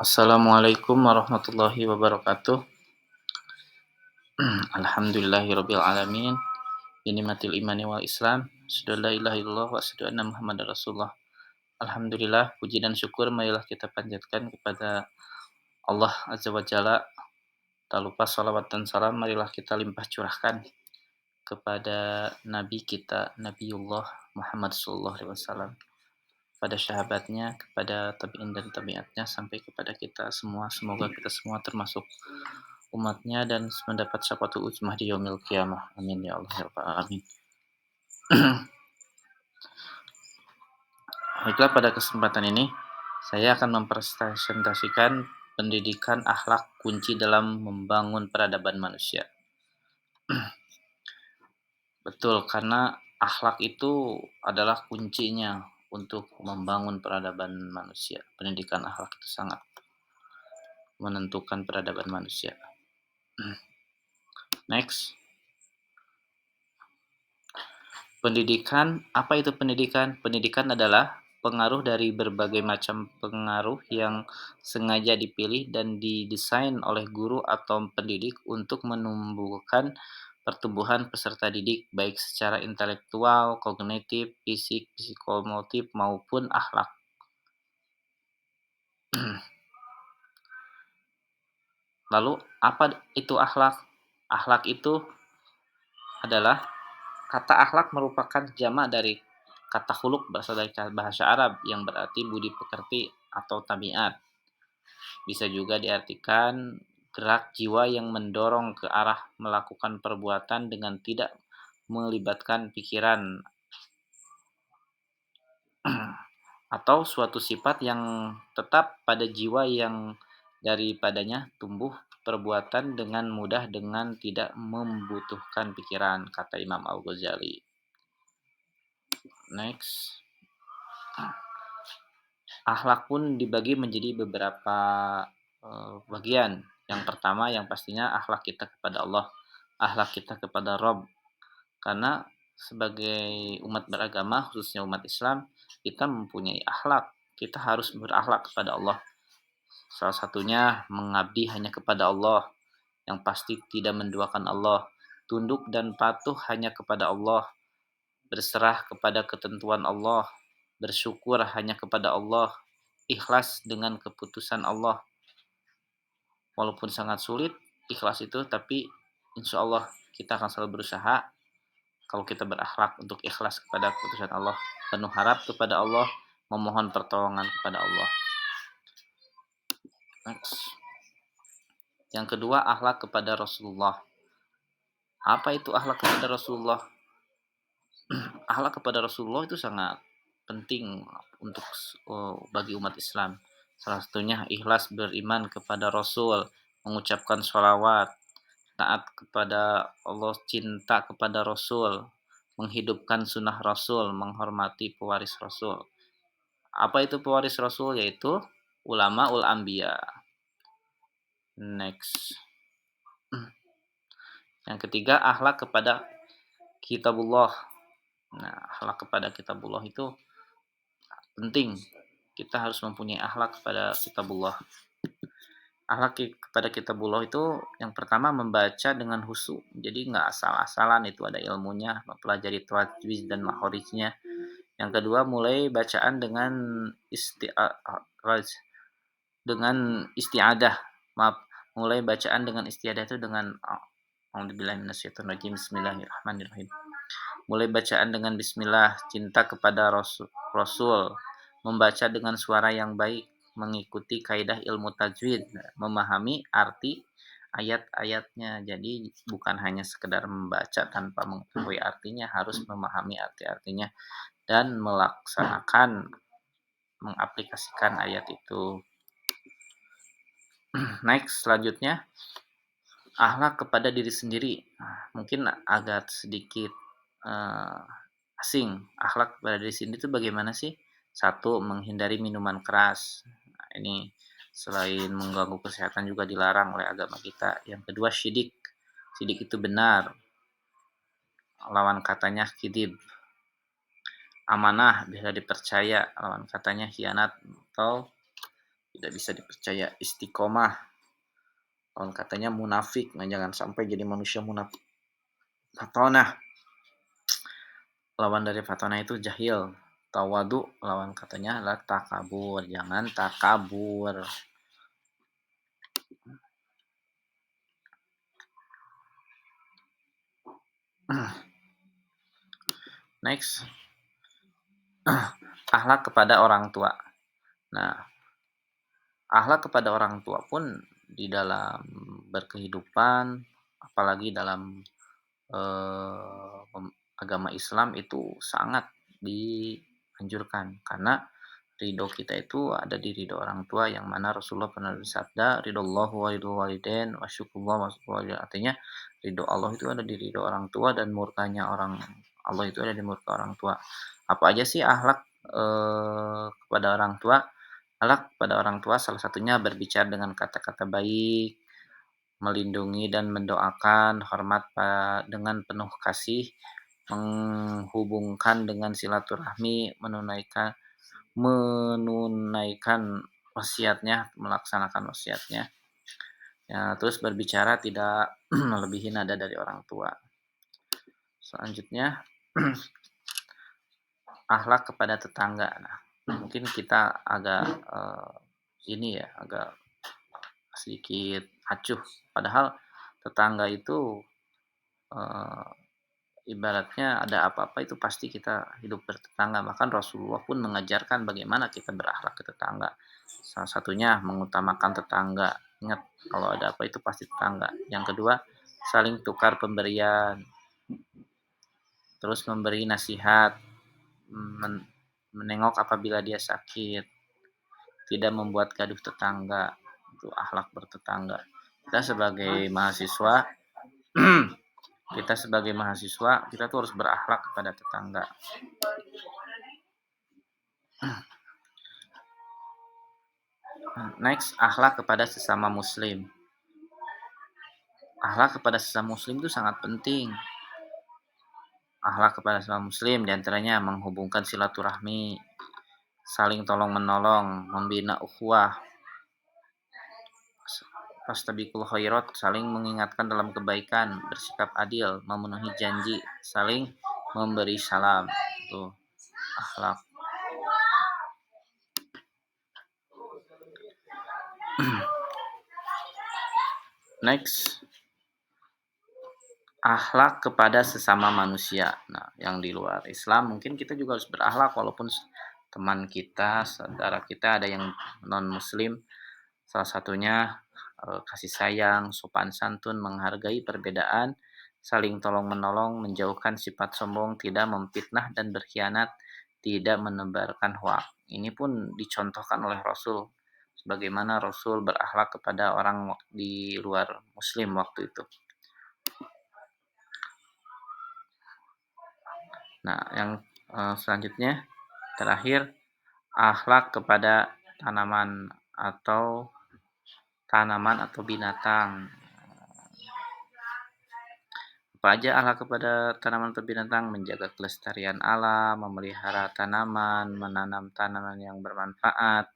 Assalamualaikum warahmatullahi wabarakatuh. Alhamdulillahirabbil alamin. Binimatil imani wal Islam. Asyhadu an la ilaha illallah wa asyhadu anna Muhammadar Rasulullah. Alhamdulillah, puji dan syukur marilah kita panjatkan kepada Allah Azza wa Jalla. Tak lupa salawat dan salam marilah kita limpah curahkan kepada Nabi kita, Nabiullah Muhammad sallallahu alaihi wasallam, pada sahabatnya, kepada tabi'in dan tabi'atnya, sampai kepada kita semua. Semoga kita semua termasuk umatnya dan mendapat syafaatul uzmah di yaumil qiyamah. Amin ya Allah ya rabbal alamin. Baiklah, pada kesempatan ini saya akan mempresentasikan pendidikan akhlak kunci dalam membangun peradaban manusia. Betul, karena akhlak itu adalah kuncinya untuk membangun peradaban manusia. Pendidikan akhlak itu sangat menentukan peradaban manusia. Next. Pendidikan, apa itu pendidikan? Pendidikan adalah pengaruh dari berbagai macam pengaruh yang sengaja dipilih dan didesain oleh guru atau pendidik untuk menumbuhkan pertumbuhan peserta didik baik secara intelektual, kognitif, fisik, psikomotif maupun akhlak. Lalu apa itu akhlak? Akhlak itu adalah, kata akhlak merupakan jamak dari kata khuluq, berasal dari bahasa Arab yang berarti budi pekerti atau tabiat. Bisa juga diartikan gerak jiwa yang mendorong ke arah melakukan perbuatan dengan tidak melibatkan pikiran, atau suatu sifat yang tetap pada jiwa yang daripadanya tumbuh perbuatan dengan mudah dengan tidak membutuhkan pikiran, kata Imam Al-Ghazali. Next. Akhlak pun dibagi menjadi beberapa bagian. Yang pertama, yang pastinya akhlak kita kepada Allah, akhlak kita kepada Rabb. Karena sebagai umat beragama, khususnya umat Islam, kita mempunyai akhlak. Kita harus berakhlak kepada Allah. Salah satunya mengabdi hanya kepada Allah, yang pasti tidak menduakan Allah, tunduk dan patuh hanya kepada Allah, berserah kepada ketentuan Allah, bersyukur hanya kepada Allah, ikhlas dengan keputusan Allah. Walaupun sangat sulit ikhlas itu, tapi insya Allah kita akan selalu berusaha kalau kita berakhlak untuk ikhlas kepada keputusan Allah, penuh harap kepada Allah, memohon pertolongan kepada Allah. Next. Yang kedua, akhlak kepada Rasulullah. Apa itu akhlak kepada Rasulullah? Akhlak kepada Rasulullah itu sangat penting untuk bagi umat Islam. Salah satunya ikhlas beriman kepada Rasul, mengucapkan sholawat, taat kepada Allah, cinta kepada Rasul, menghidupkan sunnah Rasul, menghormati pewaris Rasul. Apa itu pewaris Rasul? Yaitu ulama ul anbiya. Next. Yang ketiga, akhlak kepada kitabullah. Nah, akhlak kepada kitabullah itu penting. Kita harus mempunyai akhlak kepada kitabullah. Akhlak kepada kitabullah itu yang pertama membaca dengan khusyuk. Jadi nggak asal-asalan, itu ada ilmunya, mempelajari tajwid dan makhorijnya. Yang kedua, mulai bacaan dengan isti'adah. Mulai bacaan dengan isti'adah itu dengan Bismillahirrahmanirrahim. Mulai bacaan dengan bismillah, cinta kepada Rasul, membaca dengan suara yang baik, mengikuti kaidah ilmu tajwid, memahami arti ayat-ayatnya. Jadi bukan hanya sekedar membaca tanpa mengetahui artinya, harus memahami arti-artinya dan mengaplikasikan ayat itu. Next, selanjutnya akhlak kepada diri sendiri. Mungkin agak sedikit asing. Akhlak kepada diri sendiri itu bagaimana sih? Satu, menghindari minuman keras. Nah, ini selain mengganggu kesehatan juga dilarang oleh agama kita. Yang kedua, syidik. Syidik itu benar. Lawan katanya kidib. Amanah, bisa dipercaya. Lawan katanya khianat atau tidak bisa dipercaya. Istiqomah, lawan katanya munafik. Nah, jangan sampai jadi manusia munafik. Fatonah, lawan dari fatonah itu jahil. Tawadu, lawan katanya adalah takabur. Jangan takabur. Next, akhlak kepada orang tua. Nah, akhlak kepada orang tua pun di dalam berkehidupan, apalagi dalam agama Islam itu sangat dianjurkan, karena ridho kita itu ada di ridho orang tua, yang mana Rasulullah pernah bersabda, ridhollahu wa ridho walidain wa syukurullah wa syukur walidain. Artinya ridho Allah itu ada di ridho orang tua, dan murkanya orang Allah itu ada di murka orang tua. Apa aja sih akhlak kepada orang tua? Akhlak kepada orang tua salah satunya berbicara dengan kata-kata baik, melindungi dan mendoakan, hormat dengan penuh kasih, menghubungkan dengan silaturahmi, menunaikan wasiatnya, melaksanakan wasiatnya. Ya, terus berbicara tidak melebihi nada dari orang tua. Selanjutnya, akhlak kepada tetangga. Nah, mungkin kita agak ini ya, agak sedikit acuh. Padahal tetangga itu eh, ibaratnya ada apa-apa itu pasti kita hidup bertetangga. Bahkan Rasulullah pun mengajarkan bagaimana kita berakhlak ke tetangga. Salah satunya mengutamakan tetangga. Ingat, kalau ada apa itu pasti tetangga. Yang kedua, saling tukar pemberian. Terus memberi nasihat, menengok apabila dia sakit, tidak membuat gaduh tetangga. Itu akhlak bertetangga. Kita sebagai mahasiswa kita tuh harus berakhlak kepada tetangga. Next, akhlak kepada sesama muslim. Akhlak kepada sesama muslim itu sangat penting. Akhlak kepada sesama muslim diantaranya menghubungkan silaturahmi, saling tolong menolong, membina ukhuwah, fastabiqul khairat, saling mengingatkan dalam kebaikan, bersikap adil, memenuhi janji, saling memberi salam. Itu akhlak. Next, akhlak kepada sesama manusia. Nah, yang di luar Islam mungkin kita juga harus berakhlak, walaupun teman kita, saudara kita ada yang non muslim. Salah satunya kasih sayang, sopan santun, menghargai perbedaan, saling tolong menolong, menjauhkan sifat sombong, tidak memfitnah dan berkhianat, tidak menebarkan hoak. Ini pun dicontohkan oleh Rasul, sebagaimana Rasul berakhlak kepada orang di luar muslim waktu itu. Nah, yang selanjutnya, terakhir, akhlak kepada tanaman atau binatang. Apa aja akhlak kepada tanaman atau binatang? Menjaga kelestarian alam, memelihara tanaman, menanam tanaman yang bermanfaat,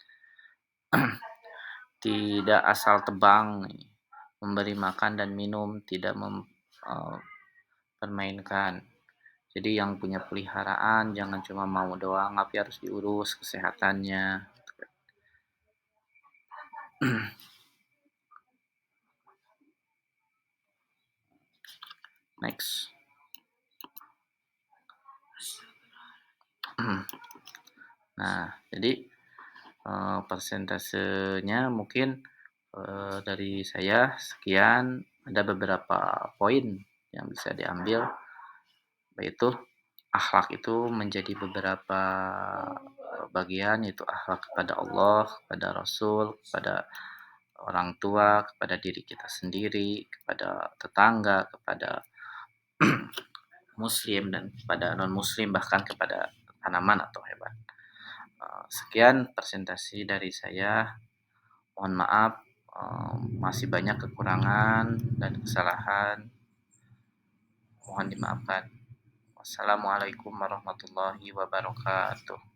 tidak asal tebang, memberi makan dan minum, tidak mempermainkan. Jadi yang punya peliharaan jangan cuma mau doang, tapi harus diurus kesehatannya. Next. Nah, jadi persentasenya mungkin dari saya sekian. Ada beberapa poin yang bisa diambil, yaitu akhlak itu menjadi beberapa bagian, yaitu akhlak kepada Allah, kepada Rasul, kepada orang tua, kepada diri kita sendiri, kepada tetangga, kepada muslim, dan kepada non muslim, bahkan kepada tanaman atau hewan. Sekian presentasi dari saya. Mohon maaf, masih banyak kekurangan dan kesalahan. Mohon dimaafkan. Wassalamualaikum warahmatullahi wabarakatuh.